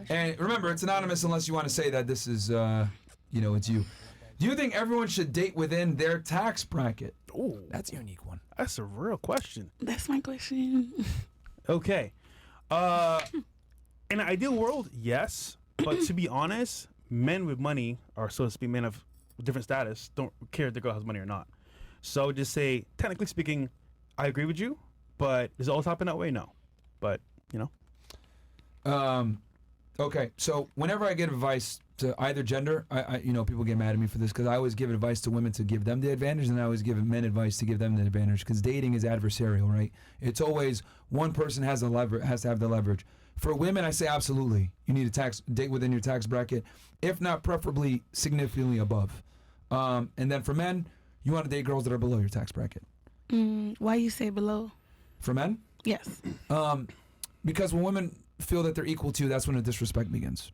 question. And remember, it's anonymous unless you want to say that this is, it's you. Do you think everyone should date within their tax bracket? Oh, That's a unique one. that's a real question. That's my question. Okay. In an ideal world, yes. But to be honest, men with money, or so to speak, men of different status, don't care if the girl has money or not. So just say, technically speaking, I agree with you, but does it always happen that way? No. But, Okay, so whenever I give advice to either gender, I people get mad at me for this because I always give advice to women to give them the advantage, and I always give men advice to give them the advantage because dating is adversarial, right? It's always one person has to have the leverage. For women, I say absolutely, you need a date within your tax bracket, if not preferably significantly above. And then for men, you want to date girls that are below your tax bracket. Why you say below? For men? Yes. Because when women feel that they're equal to you, that's when the disrespect begins.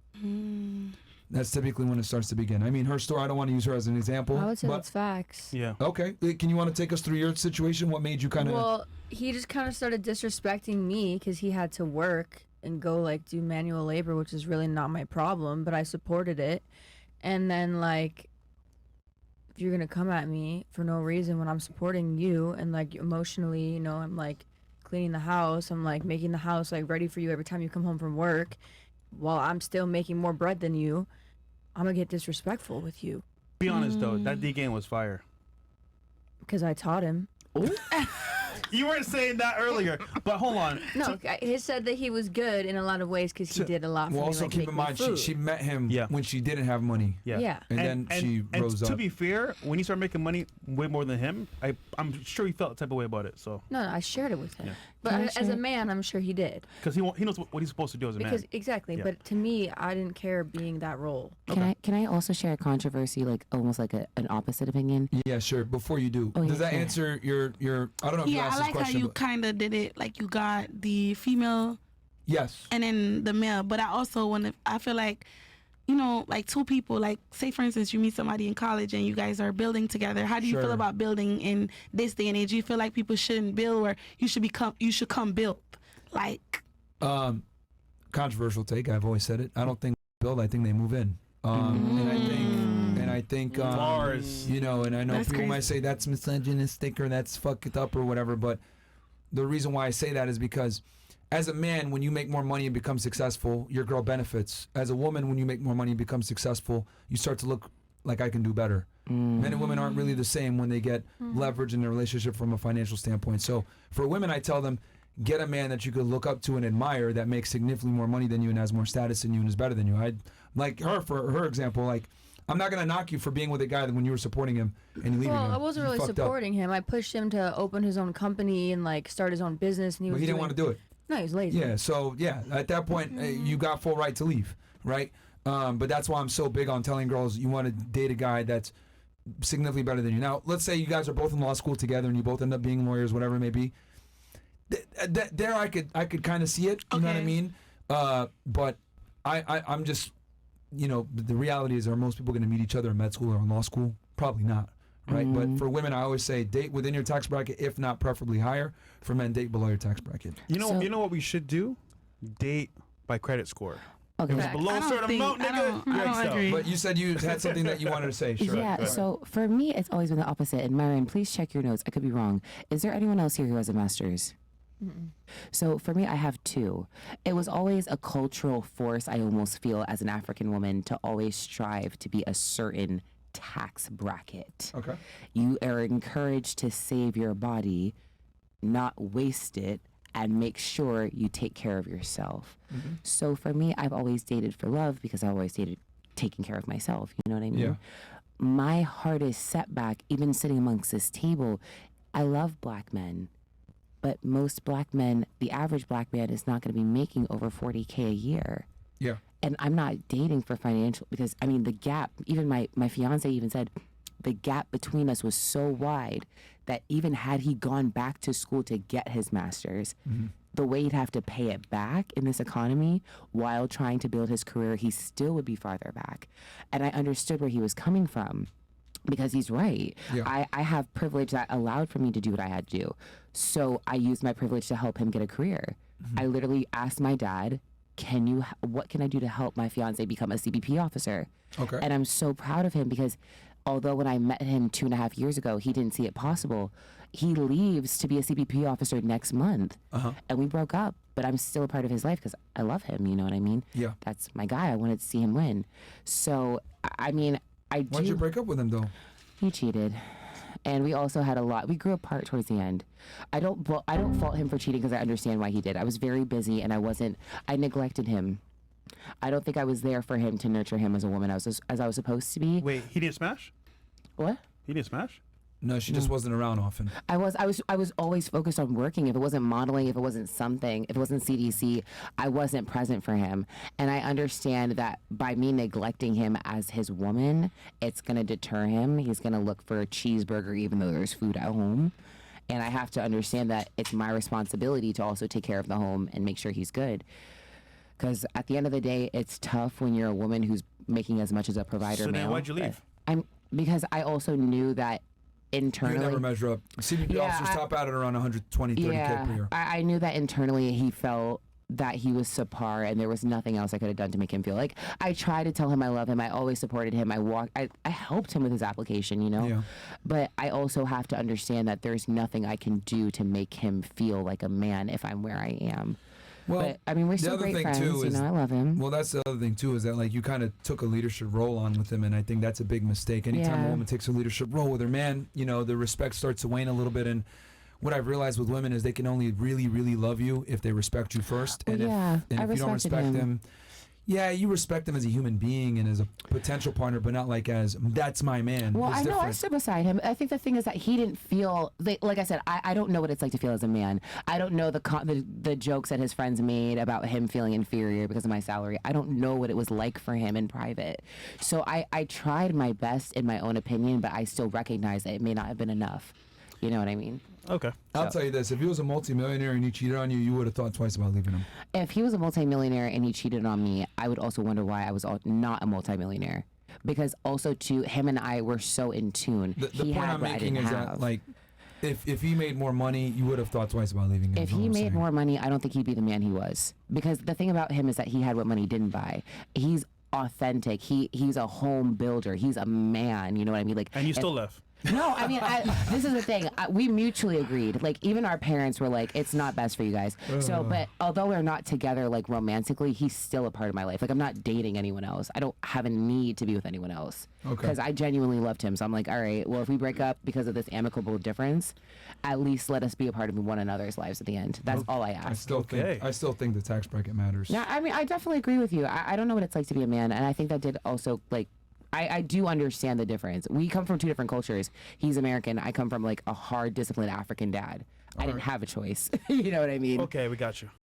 That's typically when it starts to begin. I mean, her story, I don't want to use her as an example. I would say but, that's facts. yeah. Okay. Can you want to take us through your situation? What made you kind of... Well, he just kind of started disrespecting me because he had to work and go, do manual labor, which is really not my problem, but I supported it. And then, if you're going to come at me for no reason when I'm supporting you and, emotionally, I'm, cleaning the house, I'm, making the house, ready for you every time you come home from work, while I'm still making more bread than you, I'm going to get disrespectful with you. Be honest, though. That D game was fire. Because I taught him. You weren't saying that earlier, but hold on. No, he said that he was good in a lot of ways because he did a lot for Well, me. also keep in mind, she met him when she didn't have money. Yeah. And then she rose up. To be fair, when you start making money way more than him, I'm sure he felt the type of way about it. So No, I shared it with him. Yeah. But as a man, I'm sure he did. because he knows what he's supposed to do as a man. Exactly. Yeah. But to me, I didn't care being that role. Can I also share a controversy, almost like an opposite opinion? Yeah, sure. Before you do, does that answer your? I don't know if you Yeah, asked I this like how question. you But kind of did it. You got the female yes. and then the male. But I also I feel like, two people, say for instance, you meet somebody in college and you guys are building together. How do you feel about building in this day and age? Do you feel like people shouldn't build, or you should come built? Controversial take. I've always said it. I don't think they build. I think they move in. And I think Bars. and I know That's people crazy. might say that's misogynistic or that's fucked up or whatever, but the reason why I say that is because as a man, when you make more money and become successful, your girl benefits. As a woman, when you make more money and become successful, you start to look like I can do better. Men and women aren't really the same when they get leverage in their relationship from a financial standpoint. So for women, I tell them, get a man that you could look up to and admire that makes significantly more money than you and has more status than you and is better than you. I'd like her, for her example, I'm not going to knock you for being with a guy that when you were supporting him and leaving him. Well, I wasn't really you fucked up. supporting him. I pushed him to open his own company and start his own business. And he But was he didn't want to do it. No, he was lazy. Yeah, so at that point, you got full right to leave, right? But that's why I'm so big on telling girls you want to date a guy that's significantly better than you. Now, let's say you guys are both in law school together and you both end up being lawyers, whatever it may be. There I could kind of see it, you know what I mean? But I'm just, the reality is, are most people going to meet each other in med school or in law school? Probably not, right? But for women, I always say date within your tax bracket, if not preferably higher. For men, date below your tax bracket. You know what we should do? Date by credit score. Okay. If it's below a certain amount, nigga, I don't agree. But you said you had something that you wanted to say. Sure. Yeah, so for me, it's always been the opposite. And Myron, please check your notes. I could be wrong. Is there anyone else here who has a master's? So for me, I have two. It was always a cultural force, I almost feel, as an African woman, to always strive to be a certain tax bracket. Okay. You are encouraged to save your body, not waste it, and make sure you take care of yourself. So for me, I've always dated for love because I always dated taking care of myself. You know what I mean? Yeah. My hardest setback, even sitting amongst this table, I love black men. But most black men, the average black man is not going to be making over $40K a year. Yeah. And I'm not dating for financial, because the gap, even my fiance even said, the gap between us was so wide that even had he gone back to school to get his master's, the way he'd have to pay it back in this economy while trying to build his career, he still would be farther back. And I understood where he was coming from. Because he's right. Yeah. I have privilege that allowed for me to do what I had to do. So I used my privilege to help him get a career. I literally asked my dad what can I do to help my fiance become a CBP officer? Okay. And I'm so proud of him because although when I met him 2.5 years ago, he didn't see it possible. He leaves to be a CBP officer next month. And we broke up, but I'm still a part of his life because I love him. You know what I mean? Yeah. That's my guy. I wanted to see him win. So, I mean, Why'd you break up with him, though? He cheated. And we also had we grew apart towards the end. I don't fault him for cheating because I understand why he did. I was very busy and I neglected him. I don't think I was there for him to nurture him as a woman as I was supposed to be. Wait, he didn't smash? What? He didn't smash? No, she just wasn't around often. I was always focused on working. If it wasn't modeling, if it wasn't something, if it wasn't CDC, I wasn't present for him. And I understand that by me neglecting him as his woman, it's going to deter him. He's going to look for a cheeseburger even though there's food at home. And I have to understand that it's my responsibility to also take care of the home and make sure he's good. Because at the end of the day, it's tough when you're a woman who's making as much as a provider So male. then why'd you leave? Because I also knew that internally. You never measure up. CBP officers top out at around 120, 30K per year. I knew that internally he felt that he was subpar and there was nothing else I could have done to make him feel like. I tried to tell him I love him. I always supported him. I helped him with his application, you know? Yeah. But I also have to understand that there's nothing I can do to make him feel like a man if I'm where I am. Well, but I mean, we're still great friends. You know, I love him. Well, that's the other thing too, is that like you kind of took a leadership role on with him, and I think that's a big mistake. Anytime a woman takes a leadership role with her man, you know, the respect starts to wane a little bit. And what I've realized with women is they can only really, really love you if they respect you first. Well, and I if you don't respect them, yeah, you respect them as a human being and as a potential partner, but not like as that's my man. Well, It's I know I different. stood beside him. I think the thing is that he didn't feel like I said. I don't know what it's like to feel as a man. I don't know the jokes that his friends made about him feeling inferior because of my salary. I don't know what it was like for him in private. So I tried my best in my own opinion, but I still recognize that it may not have been enough. You know what I mean? Okay. I'll tell you this: if he was a multimillionaire and he cheated on you, you would have thought twice about leaving him. If he was a multimillionaire and he cheated on me, I would also wonder why I was not a multimillionaire. Because also, too, him and I were so in tune. The he point had I'm what I making didn't is have. that, like, if he made more money, you would have thought twice about leaving him. If he made more money, I don't think he'd be the man he was. Because the thing about him is that he had what money didn't buy. He's authentic. He's a home builder. He's a man. You know what I mean? Like, And you still left. No, I mean, this is the thing. We mutually agreed. Like, even our parents were like, it's not best for you guys. So, but although we're not together, like, romantically, he's still a part of my life. Like, I'm not dating anyone else. I don't have a need to be with anyone else. Okay. Because I genuinely loved him. So I'm like, all right, well, if we break up because of this amicable difference, at least let us be a part of one another's lives at the end. That's all I ask. I still think the tax bracket matters. Yeah, I mean, I definitely agree with you. I don't know what it's like to be a man. And I think that did also, like, I do understand the difference. We come from two different cultures. He's American. I come from like a hard, disciplined African dad. I didn't have a choice. You know what I mean? Okay, we got you.